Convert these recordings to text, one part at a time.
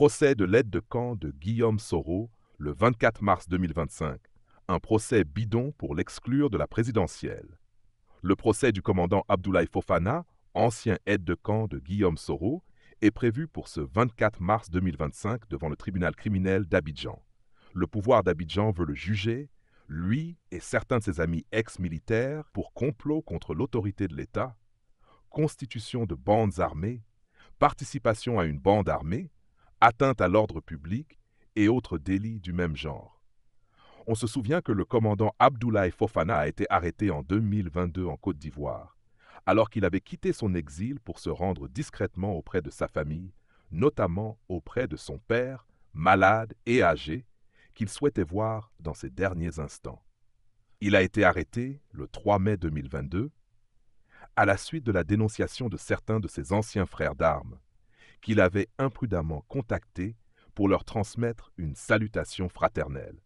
Procès de l'aide de camp de Guillaume Soro le 24 mars 2025. Un procès bidon pour l'exclure de la présidentielle. Le procès du commandant Abdoulaye Fofana, ancien aide de camp de Guillaume Soro, est prévu pour ce 24 mars 2025 devant le tribunal criminel d'Abidjan. Le pouvoir d'Abidjan veut le juger, lui et certains de ses amis ex-militaires, pour complot contre l'autorité de l'État, constitution de bandes armées, participation à une bande armée, atteinte à l'ordre public et autres délits du même genre. On se souvient que le commandant Abdoulaye Fofana a été arrêté en 2022 en Côte d'Ivoire, alors qu'il avait quitté son exil pour se rendre discrètement auprès de sa famille, notamment auprès de son père, malade et âgé, qu'il souhaitait voir dans ses derniers instants. Il a été arrêté le 3 mai 2022, à la suite de la dénonciation de certains de ses anciens frères d'armes, qu'il avait imprudemment contactés pour leur transmettre une salutation fraternelle.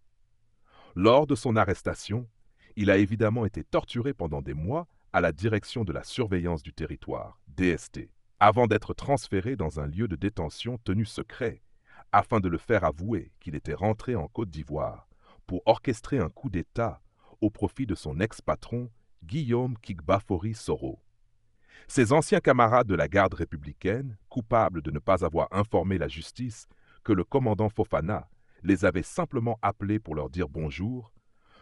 Lors de son arrestation, il a évidemment été torturé pendant des mois à la direction de la surveillance du territoire, DST, avant d'être transféré dans un lieu de détention tenu secret, afin de le faire avouer qu'il était rentré en Côte d'Ivoire pour orchestrer un coup d'État au profit de son ex-patron Guillaume Kigbafori Soro. Ses anciens camarades de la garde républicaine, coupables de ne pas avoir informé la justice que le commandant Fofana les avait simplement appelés pour leur dire bonjour,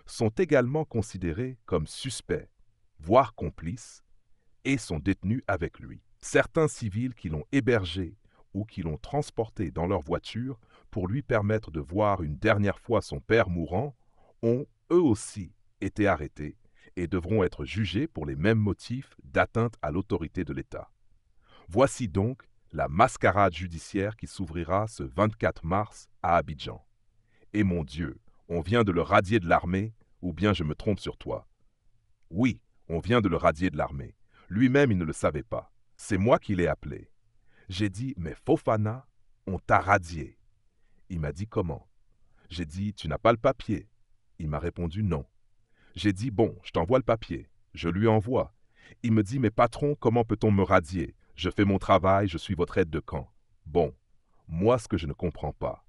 sont également considérés comme suspects, voire complices, et sont détenus avec lui. Certains civils qui l'ont hébergé ou qui l'ont transporté dans leur voiture pour lui permettre de voir une dernière fois son père mourant ont, eux aussi, été arrêtés et devront être jugés pour les mêmes motifs d'atteinte à l'autorité de l'État. Voici donc la mascarade judiciaire qui s'ouvrira ce 24 mars à Abidjan. Et mon Dieu, on vient de le radier de l'armée, ou bien je me trompe sur toi. Oui, on vient de le radier de l'armée. Lui-même, il ne le savait pas. C'est moi qui l'ai appelé. J'ai dit, mais Fofana, on t'a radié. Il m'a dit, comment? J'ai dit, tu n'as pas le papier. Il m'a répondu, non. J'ai dit, bon, je t'envoie le papier. Je lui envoie. Il me dit, mais patron, comment peut-on me radier? Je fais mon travail, je suis votre aide de camp. Bon, moi, ce que je ne comprends pas.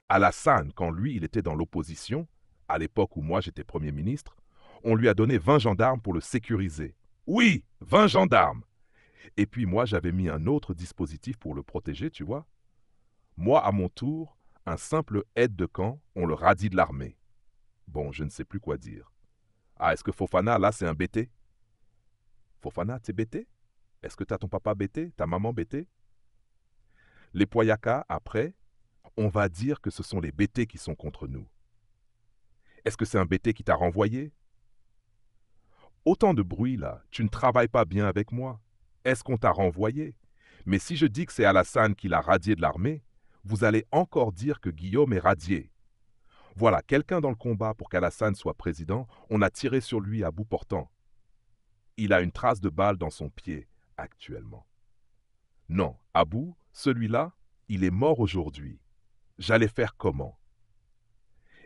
Alassane, quand lui, il était dans l'opposition, à l'époque où moi j'étais Premier ministre, on lui a donné 20 gendarmes pour le sécuriser. Oui, 20 gendarmes. Et puis moi, j'avais mis un autre dispositif pour le protéger, tu vois. Moi, à mon tour, un simple aide de camp, on le radie de l'armée. Bon, je ne sais plus quoi dire. Ah, est-ce que Fofana, là, c'est un bêté? Fofana, t'es bêté? Est-ce que t'as ton papa bêté, ta maman bêté? Les Poyaka, après, on va dire que ce sont les bêtés qui sont contre nous. Est-ce que c'est un bêté qui t'a renvoyé? Autant de bruit là, tu ne travailles pas bien avec moi. Est-ce qu'on t'a renvoyé? Mais si je dis que c'est Alassane qui l'a radié de l'armée, vous allez encore dire que Guillaume est radié. Voilà, quelqu'un dans le combat pour qu'Alassane soit président, on a tiré sur lui à bout portant. Il a une trace de balle dans son pied, actuellement. Non, Abou, celui-là, il est mort aujourd'hui. J'allais faire comment?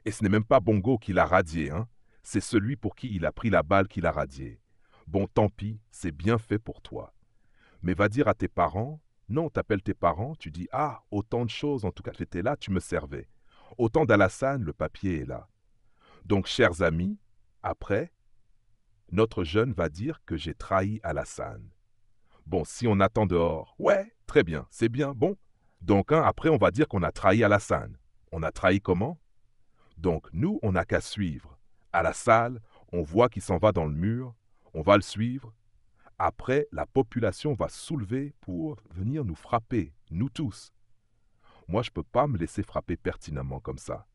Et ce n'est même pas Bongo qui l'a radié, hein? C'est celui pour qui il a pris la balle qui l'a radié. Bon, tant pis, c'est bien fait pour toi. Mais va dire à tes parents, non, t'appelles tes parents, tu dis, ah, autant de choses, en tout cas, j'étais là, tu me servais. Autant d'Alassane, le papier est là. Donc, chers amis, après, notre jeune va dire que j'ai trahi Alassane. Bon, si on attend dehors, ouais, très bien, c'est bien, bon. Donc, après, on va dire qu'on a trahi Alassane. On a trahi comment? Donc, nous, on n'a qu'à suivre. À la salle, on voit qu'il s'en va dans le mur, on va le suivre. Après, la population va soulever pour venir nous frapper, nous tous. Moi, je ne peux pas me laisser frapper pertinemment comme ça.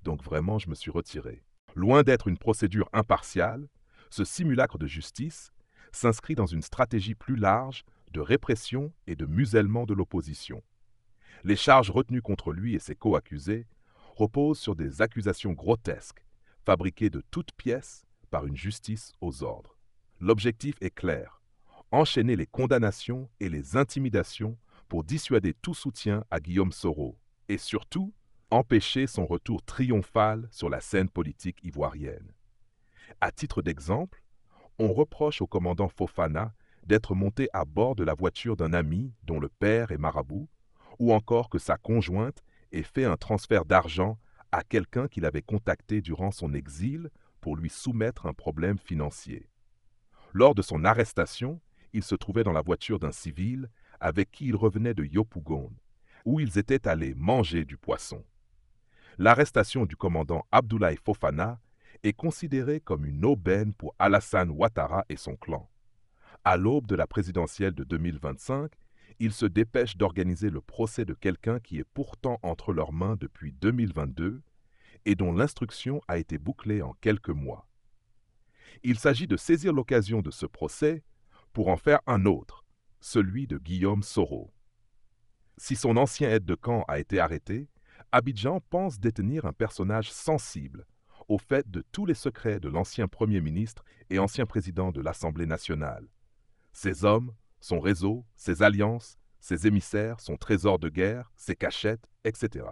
Donc vraiment, je me suis retiré. Loin d'être une procédure impartiale, ce simulacre de justice s'inscrit dans une stratégie plus large de répression et de musellement de l'opposition. Les charges retenues contre lui et ses co-accusés reposent sur des accusations grotesques, fabriquées de toutes pièces par une justice aux ordres. L'objectif est clair, enchaîner les condamnations et les intimidations pour dissuader tout soutien à Guillaume Soro et surtout empêcher son retour triomphal sur la scène politique ivoirienne. À titre d'exemple, on reproche au commandant Fofana d'être monté à bord de la voiture d'un ami dont le père est marabout, ou encore que sa conjointe ait fait un transfert d'argent à quelqu'un qu'il avait contacté durant son exil pour lui soumettre un problème financier. Lors de son arrestation, il se trouvait dans la voiture d'un civil avec qui il revenait de Yopougon, où ils étaient allés manger du poisson. L'arrestation du commandant Abdoulaye Fofana est considérée comme une aubaine pour Alassane Ouattara et son clan. À l'aube de la présidentielle de 2025, ils se dépêchent d'organiser le procès de quelqu'un qui est pourtant entre leurs mains depuis 2022 et dont l'instruction a été bouclée en quelques mois. Il s'agit de saisir l'occasion de ce procès pour en faire un autre, celui de Guillaume Soro. Si son ancien aide de camp a été arrêté, Abidjan pense détenir un personnage sensible au fait de tous les secrets de l'ancien Premier ministre et ancien président de l'Assemblée nationale. Ses hommes, son réseau, ses alliances, ses émissaires, son trésor de guerre, ses cachettes, etc.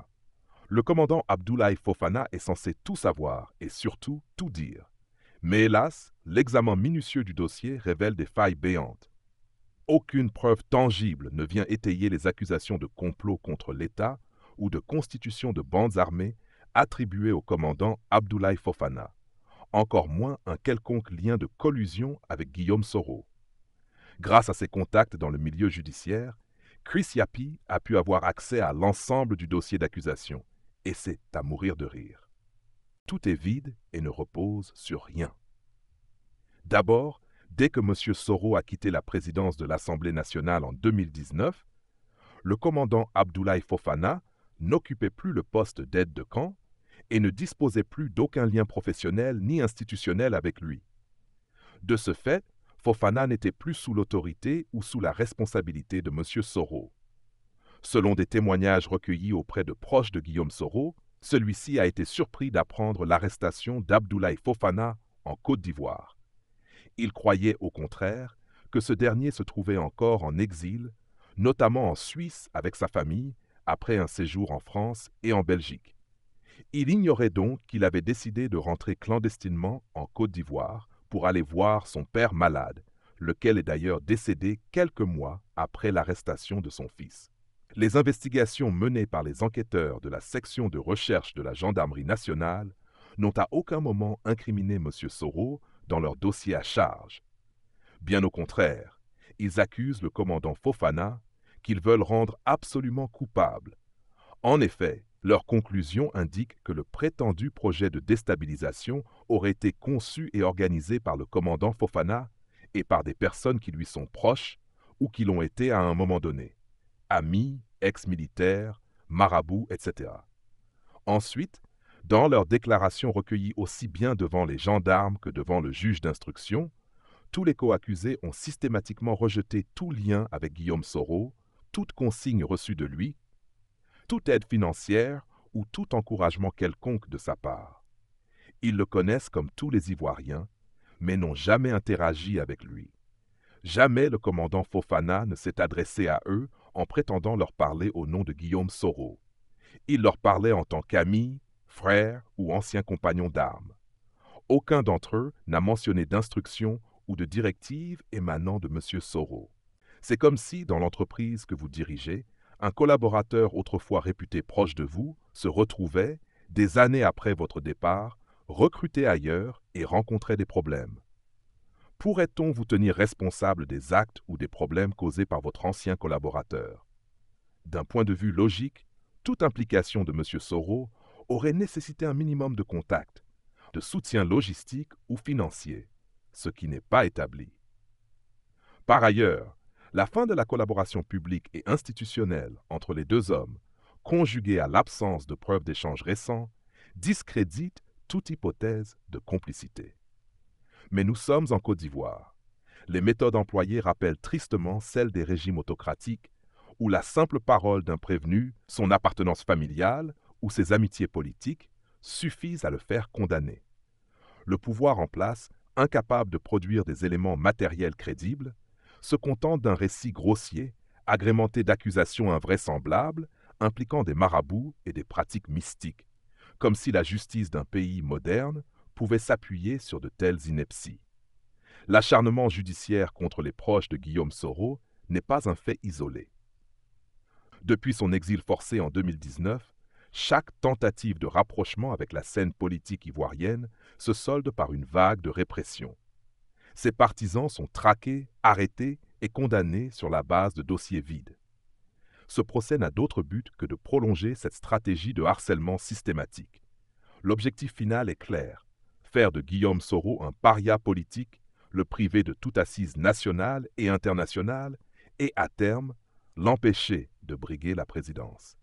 Le commandant Abdoulaye Fofana est censé tout savoir et surtout tout dire. Mais hélas, l'examen minutieux du dossier révèle des failles béantes. Aucune preuve tangible ne vient étayer les accusations de complot contre l'État ou de constitution de bandes armées attribuées au commandant Abdoulaye Fofana, encore moins un quelconque lien de collusion avec Guillaume Soro. Grâce à ses contacts dans le milieu judiciaire, Chris Yapi a pu avoir accès à l'ensemble du dossier d'accusation, et c'est à mourir de rire. Tout est vide et ne repose sur rien. D'abord, dès que M. Soro a quitté la présidence de l'Assemblée nationale en 2019, le commandant Abdoulaye Fofana n'occupait plus le poste d'aide de camp et ne disposait plus d'aucun lien professionnel ni institutionnel avec lui. De ce fait, Fofana n'était plus sous l'autorité ou sous la responsabilité de M. Soro. Selon des témoignages recueillis auprès de proches de Guillaume Soro, celui-ci a été surpris d'apprendre l'arrestation d'Abdoulaye Fofana en Côte d'Ivoire. Il croyait au contraire que ce dernier se trouvait encore en exil, notamment en Suisse avec sa famille, après un séjour en France et en Belgique. Il ignorait donc qu'il avait décidé de rentrer clandestinement en Côte d'Ivoire pour aller voir son père malade, lequel est d'ailleurs décédé quelques mois après l'arrestation de son fils. Les investigations menées par les enquêteurs de la section de recherche de la Gendarmerie nationale n'ont à aucun moment incriminé M. Soro dans leur dossier à charge. Bien au contraire, ils accusent le commandant Fofana qu'ils veulent rendre absolument coupable. En effet, leur conclusion indique que le prétendu projet de déstabilisation aurait été conçu et organisé par le commandant Fofana et par des personnes qui lui sont proches ou qui l'ont été à un moment donné. Amis, ex-militaires, marabouts, etc. Ensuite, dans leurs déclarations recueillies aussi bien devant les gendarmes que devant le juge d'instruction, tous les coaccusés ont systématiquement rejeté tout lien avec Guillaume Soro, toute consigne reçue de lui, toute aide financière ou tout encouragement quelconque de sa part. Ils le connaissent comme tous les Ivoiriens, mais n'ont jamais interagi avec lui. Jamais le commandant Fofana ne s'est adressé à eux en prétendant leur parler au nom de Guillaume Soro. Il leur parlait en tant qu'amis, frères ou anciens compagnons d'armes. Aucun d'entre eux n'a mentionné d'instructions ou de directives émanant de M. Soro. C'est comme si, dans l'entreprise que vous dirigez, un collaborateur autrefois réputé proche de vous se retrouvait, des années après votre départ, recruté ailleurs et rencontrait des problèmes. Pourrait-on vous tenir responsable des actes ou des problèmes causés par votre ancien collaborateur? D'un point de vue logique, toute implication de M. Soro aurait nécessité un minimum de contact, de soutien logistique ou financier, ce qui n'est pas établi. Par ailleurs, la fin de la collaboration publique et institutionnelle entre les deux hommes, conjuguée à l'absence de preuves d'échanges récents, discrédite toute hypothèse de complicité. Mais nous sommes en Côte d'Ivoire. Les méthodes employées rappellent tristement celles des régimes autocratiques, où la simple parole d'un prévenu, son appartenance familiale ou ses amitiés politiques suffisent à le faire condamner. Le pouvoir en place, incapable de produire des éléments matériels crédibles, se contente d'un récit grossier, agrémenté d'accusations invraisemblables, impliquant des marabouts et des pratiques mystiques, comme si la justice d'un pays moderne pouvait s'appuyer sur de telles inepties. L'acharnement judiciaire contre les proches de Guillaume Soro n'est pas un fait isolé. Depuis son exil forcé en 2019, chaque tentative de rapprochement avec la scène politique ivoirienne se solde par une vague de répression. Ses partisans sont traqués, arrêtés et condamnés sur la base de dossiers vides. Ce procès n'a d'autre but que de prolonger cette stratégie de harcèlement systématique. L'objectif final est clair: faire de Guillaume Soro un paria politique, le priver de toute assise nationale et internationale et, à terme, l'empêcher de briguer la présidence.